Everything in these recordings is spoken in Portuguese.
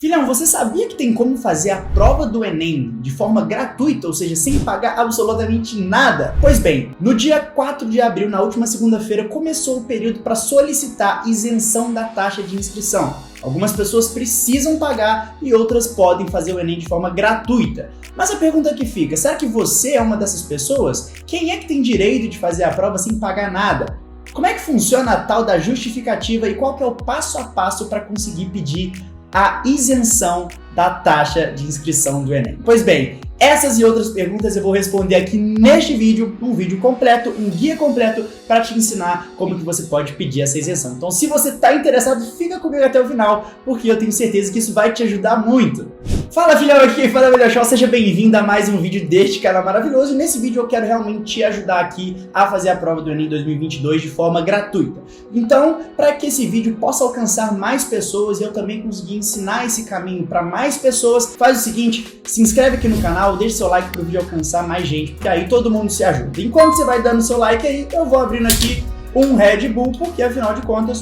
Filhão, você sabia que tem como fazer a prova do Enem de forma gratuita, ou seja, sem pagar absolutamente nada? Pois bem, no dia 4 de abril, na última segunda-feira, começou o período para solicitar isenção da taxa de inscrição. Algumas pessoas precisam pagar e outras podem fazer o Enem de forma gratuita. Mas a pergunta que fica, será que você é uma dessas pessoas? Quem é que tem direito de fazer a prova sem pagar nada? Como é que funciona a tal da justificativa e qual que é o passo a passo para conseguir pedir a isenção da taxa de inscrição do Enem? Pois bem, essas e outras perguntas eu vou responder aqui neste vídeo, um vídeo completo, um guia completo para te ensinar como que você pode pedir essa isenção. Então, se você está interessado, fica comigo até o final, porque eu tenho certeza que isso vai te ajudar muito. Fala, filhão, aqui quem fala é o Melhor Show, seja bem-vindo a mais um vídeo deste canal maravilhoso. E nesse vídeo eu quero realmente te ajudar aqui a fazer a prova do Enem 2022 de forma gratuita. Então, para que esse vídeo possa alcançar mais pessoas e eu também conseguir ensinar esse caminho para mais pessoas, faz o seguinte, se inscreve aqui no canal, deixa seu like para o vídeo alcançar mais gente, porque aí todo mundo se ajuda. Enquanto você vai dando seu like aí, eu vou abrindo aqui um Red Bull, porque afinal de contas,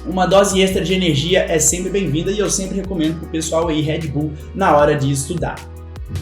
uma dose extra de energia é sempre bem-vinda e eu sempre recomendo pro pessoal aí Red Bull na hora de estudar.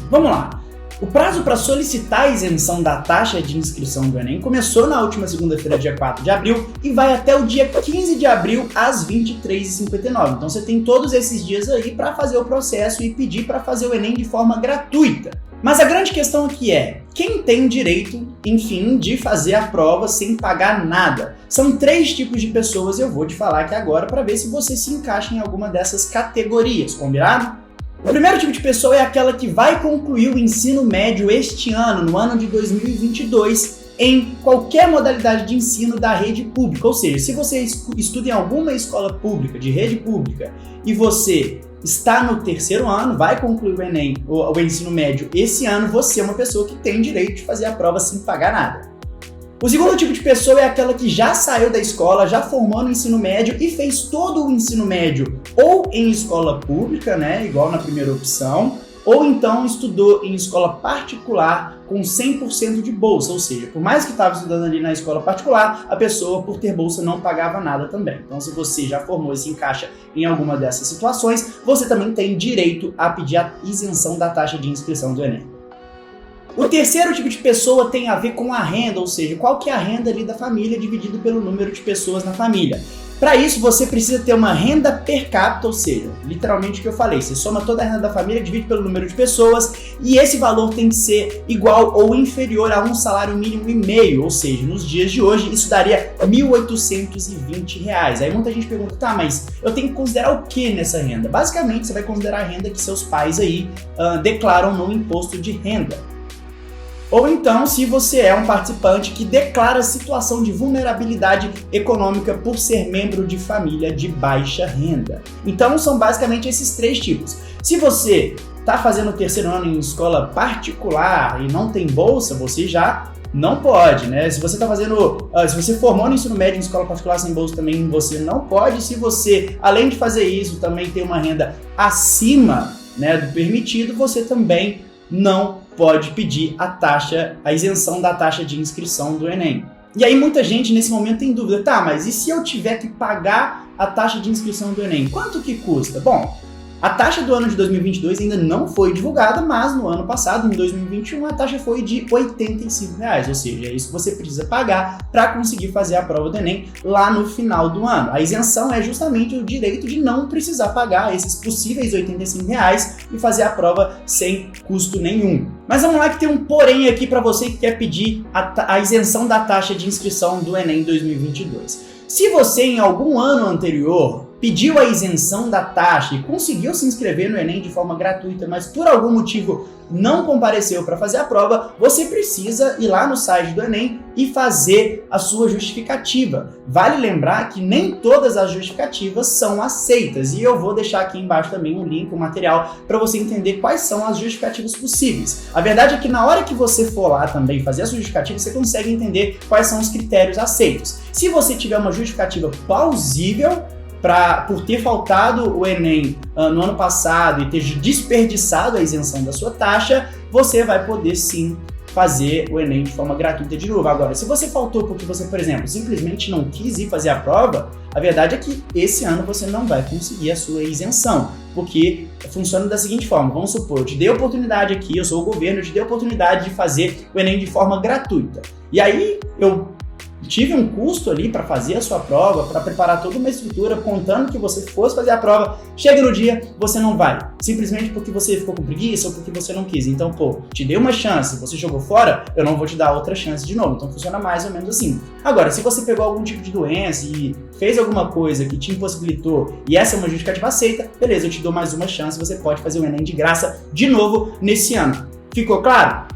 Vamos lá! O prazo para solicitar a isenção da taxa de inscrição do Enem começou na última segunda-feira, dia 4 de abril, e vai até o dia 15 de abril, às 23h59. Então você tem todos esses dias aí para fazer o processo e pedir para fazer o Enem de forma gratuita. Mas a grande questão aqui é, quem tem direito, enfim, de fazer a prova sem pagar nada? São 3 tipos de pessoas e eu vou te falar aqui agora para ver se você se encaixa em alguma dessas categorias, combinado? O primeiro tipo de pessoa é aquela que vai concluir o ensino médio este ano, no ano de 2022, em qualquer modalidade de ensino da rede pública. Ou seja, se você estuda em alguma escola pública, de rede pública, e você está no 3º ano, vai concluir o Enem, o ensino médio esse ano, você é uma pessoa que tem direito de fazer a prova sem pagar nada. O segundo tipo de pessoa é aquela que já saiu da escola, já formou no ensino médio e fez todo o ensino médio ou em escola pública, né, igual na primeira opção, ou então estudou em escola particular com 100% de bolsa, ou seja, por mais que estava estudando ali na escola particular, a pessoa, por ter bolsa, não pagava nada também. Então, se você já formou e se encaixa em alguma dessas situações, você também tem direito a pedir a isenção da taxa de inscrição do Enem. O terceiro tipo de pessoa tem a ver com a renda, ou seja, qual que é a renda ali da família dividido pelo número de pessoas na família. Para isso, você precisa ter uma renda per capita, ou seja, literalmente o que eu falei, você soma toda a renda da família, divide pelo número de pessoas e esse valor tem que ser igual ou inferior a um salário mínimo e meio, ou seja, nos dias de hoje isso daria R$ 1.820. Aí muita gente pergunta, tá, mas eu tenho que considerar o que nessa renda? Basicamente, você vai considerar a renda que seus pais aí declaram no imposto de renda. Ou então, se você é um participante que declara situação de vulnerabilidade econômica por ser membro de família de baixa renda. Então, são basicamente esses 3 tipos. Se você está fazendo o 3º ano em escola particular e não tem bolsa, você já não pode, né? Se você está fazendo, se você formou no ensino médio em escola particular sem bolsa também, você não pode. Se você, além de fazer isso, também tem uma renda acima, né, do permitido, você também não pode pedir a isenção da taxa de inscrição do Enem. E aí muita gente nesse momento tem dúvida, tá, mas e se eu tiver que pagar a taxa de inscrição do Enem? Quanto que custa? Bom, a taxa do ano de 2022 ainda não foi divulgada, mas no ano passado, em 2021, a taxa foi de R$ 85, ou seja, é isso que você precisa pagar para conseguir fazer a prova do Enem lá no final do ano. A isenção é justamente o direito de não precisar pagar esses possíveis R$ 85 e fazer a prova sem custo nenhum. Mas vamos lá que tem um porém aqui para você que quer pedir a isenção da taxa de inscrição do Enem 2022. Se você em algum ano anterior pediu a isenção da taxa e conseguiu se inscrever no Enem de forma gratuita, mas por algum motivo não compareceu para fazer a prova, você precisa ir lá no site do Enem e fazer a sua justificativa. Vale lembrar que nem todas as justificativas são aceitas e eu vou deixar aqui embaixo também um link, um material para você entender quais são as justificativas possíveis. A verdade é que na hora que você for lá também fazer a sua justificativa, você consegue entender quais são os critérios aceitos. Se você tiver uma justificativa plausível, por ter faltado o Enem no ano passado e ter desperdiçado a isenção da sua taxa, você vai poder sim fazer o Enem de forma gratuita de novo. Agora, se você faltou porque você, por exemplo, simplesmente não quis ir fazer a prova, a verdade é que esse ano você não vai conseguir a sua isenção, porque funciona da seguinte forma: vamos supor, eu te dei a oportunidade aqui, eu sou o governo, eu te dei a oportunidade de fazer o Enem de forma gratuita. E aí eu tive um custo ali para fazer a sua prova, para preparar toda uma estrutura, contando que você fosse fazer a prova. Chega no dia, você não vai, simplesmente porque você ficou com preguiça ou porque você não quis. Então, te dei uma chance, você jogou fora, eu não vou te dar outra chance de novo. Então funciona mais ou menos assim. Agora, se você pegou algum tipo de doença e fez alguma coisa que te impossibilitou e essa é uma justificativa aceita, beleza, eu te dou mais uma chance, você pode fazer o Enem de graça de novo nesse ano. Ficou claro?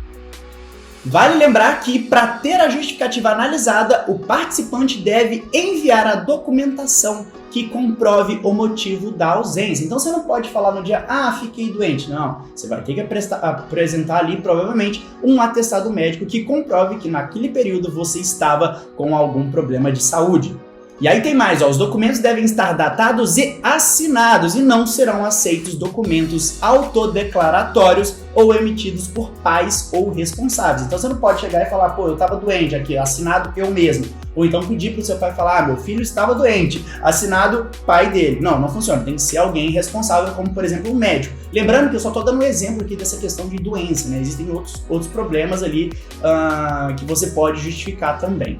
Vale lembrar que, para ter a justificativa analisada, o participante deve enviar a documentação que comprove o motivo da ausência. Então você não pode falar no dia, fiquei doente. Não, você vai ter que apresentar ali, provavelmente, um atestado médico que comprove que naquele período você estava com algum problema de saúde. E aí tem mais, os documentos devem estar datados e assinados e não serão aceitos documentos autodeclaratórios ou emitidos por pais ou responsáveis. Então você não pode chegar e falar, eu estava doente aqui, assinado eu mesmo. Ou então pedir para o seu pai falar, meu filho estava doente, assinado pai dele. Não funciona, tem que ser alguém responsável, como por exemplo um médico. Lembrando que eu só estou dando um exemplo aqui dessa questão de doença, né? Existem outros problemas ali que você pode justificar também.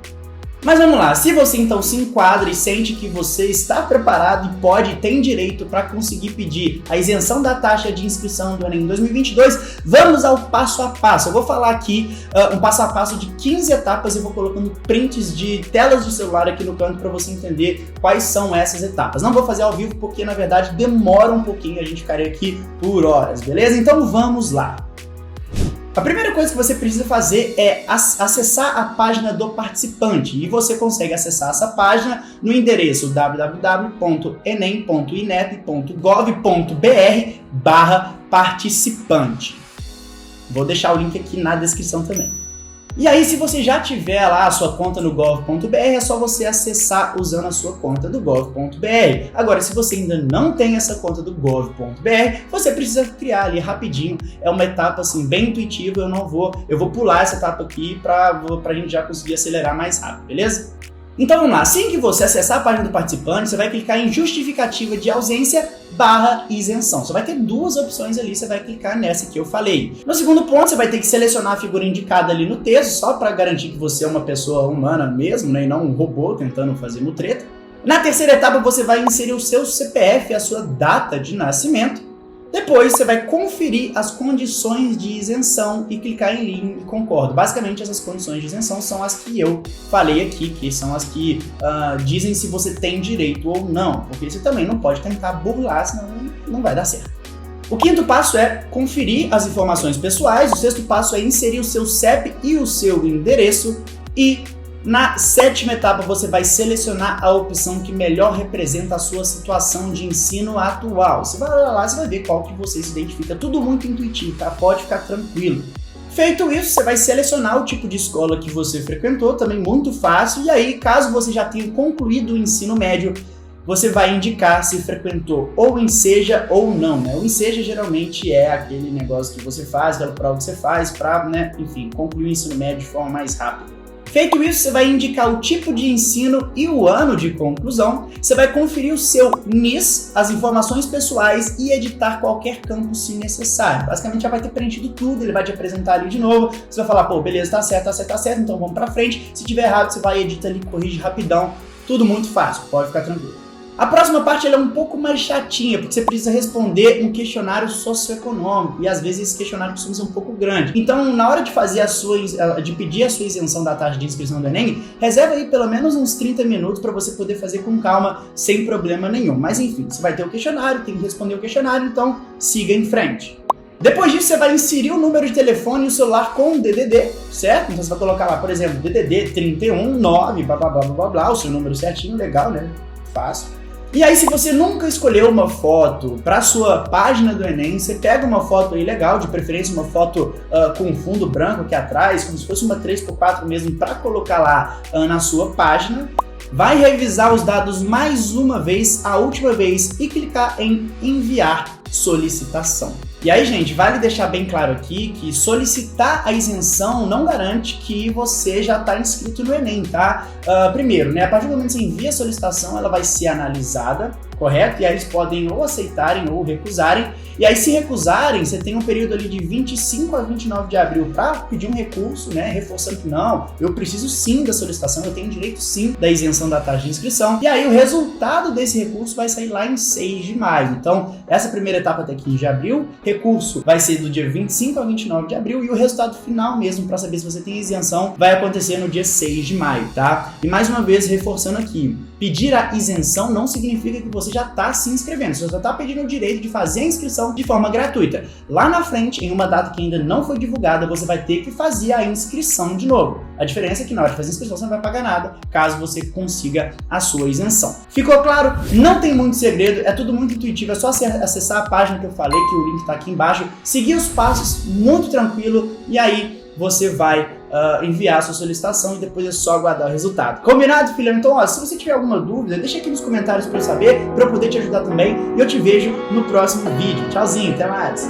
Mas vamos lá, se você então se enquadra e sente que você está preparado e tem direito para conseguir pedir a isenção da taxa de inscrição do Enem 2022, vamos ao passo a passo. Eu vou falar aqui um passo a passo de 15 etapas e vou colocando prints de telas do celular aqui no canto para você entender quais são essas etapas. Não vou fazer ao vivo porque na verdade demora um pouquinho, a gente ficaria aqui por horas, beleza? Então vamos lá. A primeira coisa que você precisa fazer é acessar a página do participante e você consegue acessar essa página no endereço www.enem.inep.gov.br/participante. Vou deixar o link aqui na descrição também. E aí, se você já tiver lá a sua conta no gov.br, é só você acessar usando a sua conta do gov.br. Agora, se você ainda não tem essa conta do gov.br, você precisa criar ali rapidinho. É uma etapa assim bem intuitiva, eu vou pular essa etapa aqui pra gente já conseguir acelerar mais rápido, beleza? Então vamos lá, assim que você acessar a página do participante, você vai clicar em justificativa de ausência /isenção. Você vai ter duas opções ali, você vai clicar nessa que eu falei. No segundo ponto, você vai ter que selecionar a figura indicada ali no texto, só para garantir que você é uma pessoa humana mesmo, né, e não um robô tentando fazer mutreta. Na terceira etapa, você vai inserir o seu CPF, a sua data de nascimento. Depois você vai conferir as condições de isenção e clicar em link e concordo. Basicamente essas condições de isenção são as que eu falei aqui, que são as que dizem se você tem direito ou não, porque você também não pode tentar burlar, senão não vai dar certo. O quinto passo é conferir as informações pessoais, o sexto passo é inserir o seu CEP e o seu endereço e na sétima etapa, você vai selecionar a opção que melhor representa a sua situação de ensino atual. Você vai olhar lá, você vai ver qual que você se identifica. Tudo muito intuitivo, tá? Pode ficar tranquilo. Feito isso, você vai selecionar o tipo de escola que você frequentou, também muito fácil. E aí, caso você já tenha concluído o ensino médio, você vai indicar se frequentou ou Enseja ou não, né? O Enseja geralmente é aquele negócio que você faz, aquela prova que você faz para, enfim, concluir o ensino médio de forma mais rápida. Feito isso, você vai indicar o tipo de ensino e o ano de conclusão, você vai conferir o seu NIS, as informações pessoais e editar qualquer campo se necessário. Basicamente já vai ter preenchido tudo, ele vai te apresentar ali de novo, você vai falar, beleza, tá certo, então vamos pra frente. Se tiver errado, você vai editar ali, corrige rapidão, tudo muito fácil, pode ficar tranquilo. A próxima parte ela é um pouco mais chatinha, porque você precisa responder um questionário socioeconômico e às vezes esse questionário costuma ser um pouco grande. Então, na hora de pedir a sua isenção da taxa de inscrição do Enem, reserva aí pelo menos uns 30 minutos para você poder fazer com calma, sem problema nenhum. Mas enfim, você vai ter o questionário, tem que responder o questionário, então siga em frente. Depois disso, você vai inserir o número de telefone e o celular com o DDD, certo? Então você vai colocar lá, por exemplo, DDD 319, blá blá blá blá blá, o seu número certinho, legal, né? Fácil. E aí, se você nunca escolheu uma foto para sua página do Enem, você pega uma foto aí legal, de preferência uma foto com fundo branco aqui atrás, como se fosse uma 3x4 mesmo, para colocar lá na sua página. Vai revisar os dados mais uma vez, a última vez, e clicar em enviar. solicitação. E aí, gente, vale deixar bem claro aqui que solicitar a isenção não garante que você já está inscrito no Enem, tá? Primeiro, né, a partir do momento que você envia a solicitação, ela vai ser analisada, correto? E aí eles podem ou aceitarem ou recusarem. E aí, se recusarem, você tem um período ali de 25 a 29 de abril para pedir um recurso, né? Reforçando que não, eu preciso sim da solicitação, eu tenho direito sim da isenção da taxa de inscrição. E aí, o resultado desse recurso vai sair lá em 6 de maio. Então, essa primeira etapa até 15 de abril, recurso vai ser do dia 25 a 29 de abril e o resultado final mesmo, para saber se você tem isenção, vai acontecer no dia 6 de maio, tá? E mais uma vez, reforçando aqui, pedir a isenção não significa que você já está se inscrevendo, você já está pedindo o direito de fazer a inscrição de forma gratuita. Lá na frente, em uma data que ainda não foi divulgada, você vai ter que fazer a inscrição de novo. A diferença é que na hora de fazer a inscrição você não vai pagar nada, caso você consiga a sua isenção. Ficou claro? Não tem muito segredo, é tudo muito intuitivo, é só acessar a página que eu falei, que o link está aqui embaixo, seguir os passos, muito tranquilo, e aí você vai enviar a sua solicitação e depois é só aguardar o resultado. Combinado, filhão? Então, ó, se você tiver alguma dúvida, deixa aqui nos comentários para eu saber, para eu poder te ajudar também, e eu te vejo no próximo vídeo. Tchauzinho, até mais!